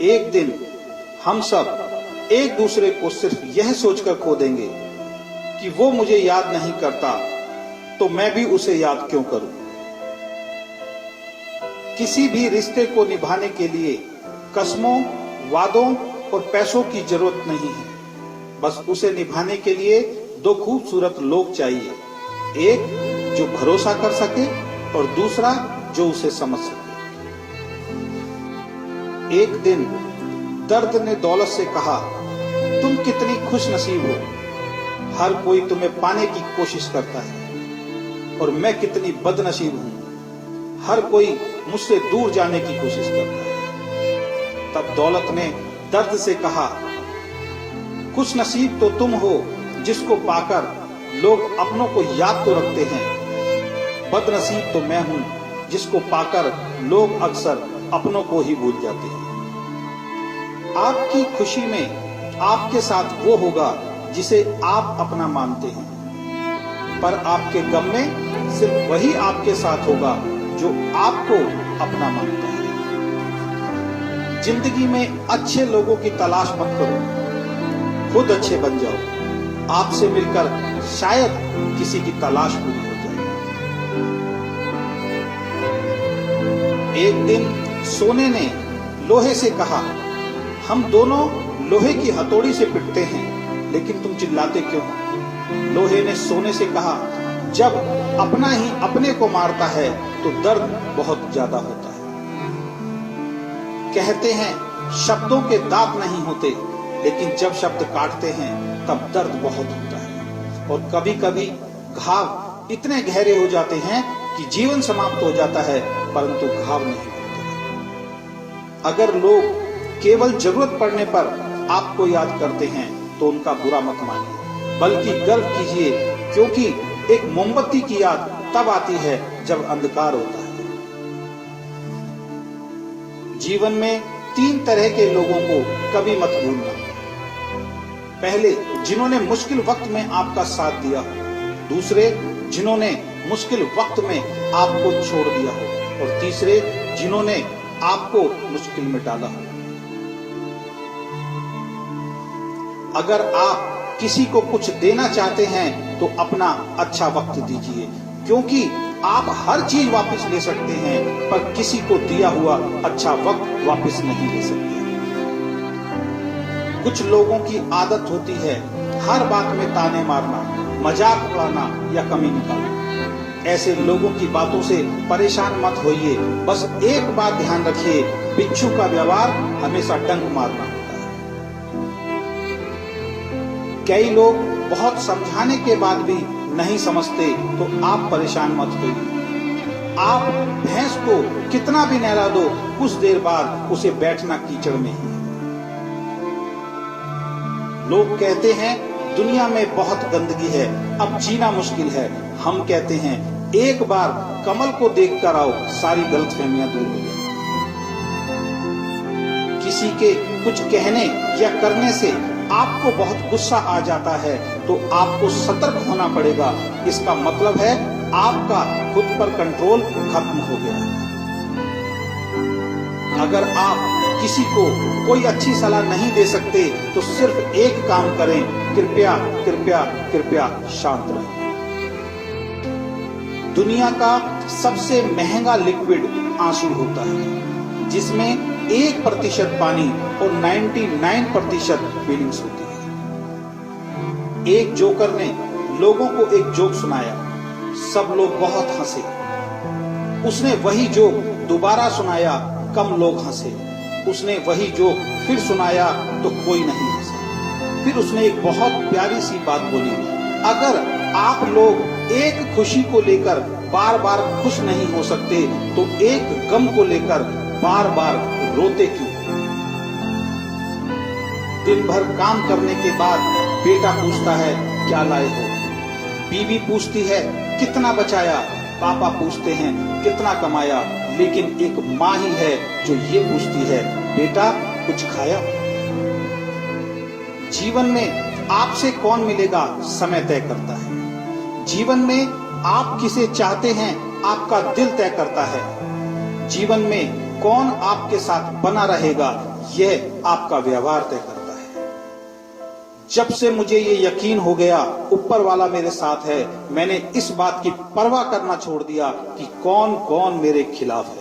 एक दिन हम सब एक दूसरे को सिर्फ यह सोचकर खो देंगे कि वो मुझे याद नहीं करता तो मैं भी उसे याद क्यों करूं। किसी भी रिश्ते को निभाने के लिए कसमों, वादों और पैसों की जरूरत नहीं है। बस उसे निभाने के लिए दो खूबसूरत लोग चाहिए, एक जो भरोसा कर सके और दूसरा जो उसे समझ सके। एक दिन दर्द ने दौलत से कहा, तुम कितनी खुश नसीब हो, हर कोई तुम्हें पाने की कोशिश करता है और मैं कितनी बदनसीब हूं, हर कोई मुझसे दूर जाने की कोशिश करता है। तब दौलत ने दर्द से कहा, खुश नसीब तो तुम हो जिसको पाकर लोग अपनों को याद तो रखते हैं, बदनसीब तो मैं हूं जिसको पाकर लोग अक्सर अपनों को ही भूल जाते हैं। आपकी खुशी में आपके साथ वो होगा जिसे आप अपना मानते हैं, पर आपके गम में सिर्फ वही आपके साथ होगा जो आपको अपना मानता है। जिंदगी में अच्छे लोगों की तलाश मत करो, खुद अच्छे बन जाओ। आपसे मिलकर शायद किसी की तलाश पूरी हो जाए। एक दिन सोने ने लोहे से कहा, हम दोनों लोहे की हथौड़ी से पिटते हैं, लेकिन तुम चिल्लाते क्यों हो? लोहे ने सोने से कहा, जब अपना ही अपने को मारता है तो दर्द बहुत ज्यादा होता है। कहते हैं शब्दों के दांत नहीं होते, लेकिन जब शब्द काटते हैं तब दर्द बहुत होता है। और कभी कभी घाव इतने गहरे हो जाते हैं कि जीवन समाप्त हो जाता है, परंतु घाव नहीं होते। अगर लोग केवल जरूरत पड़ने पर आपको याद करते हैं तो उनका बुरा मत मानिए, बल्कि गर्व कीजिए, क्योंकि एक मोमबत्ती की याद तब आती है जब अंधकार होता है। जीवन में 3 तरह के लोगों को कभी मत भूलना। पहले, जिन्होंने मुश्किल वक्त में आपका साथ दिया हो। दूसरे, जिन्होंने मुश्किल वक्त में आपको छोड़ दिया हो। और तीसरे, जिन्होंने आपको मुश्किल में डाला हो। अगर आप किसी को कुछ देना चाहते हैं तो अपना अच्छा वक्त दीजिए, क्योंकि आप हर चीज वापस ले सकते हैं, पर किसी को दिया हुआ अच्छा वक्त वापस नहीं ले सकते। कुछ लोगों की आदत होती है हर बात में ताने मारना, मजाक उड़ाना या कमी निकालना। ऐसे लोगों की बातों से परेशान मत होइए। बस एक बात ध्यान रखिए, बिच्छू का व्यवहार हमेशा डंक मारना होता है। कई लोग बहुत समझाने के बाद भी नहीं समझते, तो आप परेशान मत होइए। आप भैंस को कितना भी नहला दो, कुछ देर बाद उसे बैठना कीचड़ में ही है। लोग कहते हैं दुनिया में बहुत गंदगी है, अब जीना मुश्किल है। हम कहते हैं एक बार कमल को देख कर आओ, सारी गलतफहमियां दूर हो जाएंगी। किसी के कुछ कहने या करने से आपको बहुत गुस्सा आ जाता है तो आपको सतर्क होना पड़ेगा। इसका मतलब है आपका खुद पर कंट्रोल खत्म हो गया है। अगर आप किसी को कोई अच्छी सलाह नहीं दे सकते तो सिर्फ एक काम करें, कृपया कृपया कृपया शांत रहें। दुनिया का सबसे महंगा लिक्विड आंसू होता है, जिसमें 1% पानी और 99% फीलिंग्स होती है। एक जोकर ने लोगों को एक जोक सुनाया, सब लोग बहुत हंसे। उसने वही जोक दोबारा सुनाया, कम लोग हंसे। उसने वही जोक फिर सुनाया तो कोई नहीं हंसा। फिर उसने एक बहुत प्यारी सी बात बोली, अगर आप लोग एक खुशी को लेकर बार बार खुश नहीं हो सकते तो एक गम को लेकर बार बार रोते क्यों? दिन भर काम करने के बाद बेटा पूछता है क्या लाए हो, बीवी पूछती है कितना बचाया, पापा पूछते हैं कितना कमाया, लेकिन एक माँ ही है जो ये पूछती है बेटा कुछ खाया? जीवन में आपसे कौन मिलेगा समय तय करता है। जीवन में आप किसे चाहते हैं आपका दिल तय करता है। जीवन में कौन आपके साथ बना रहेगा यह आपका व्यवहार तय करता है। जब से मुझे ये यकीन हो गया ऊपर वाला मेरे साथ है, मैंने इस बात की परवाह करना छोड़ दिया कि कौन कौन मेरे खिलाफ है।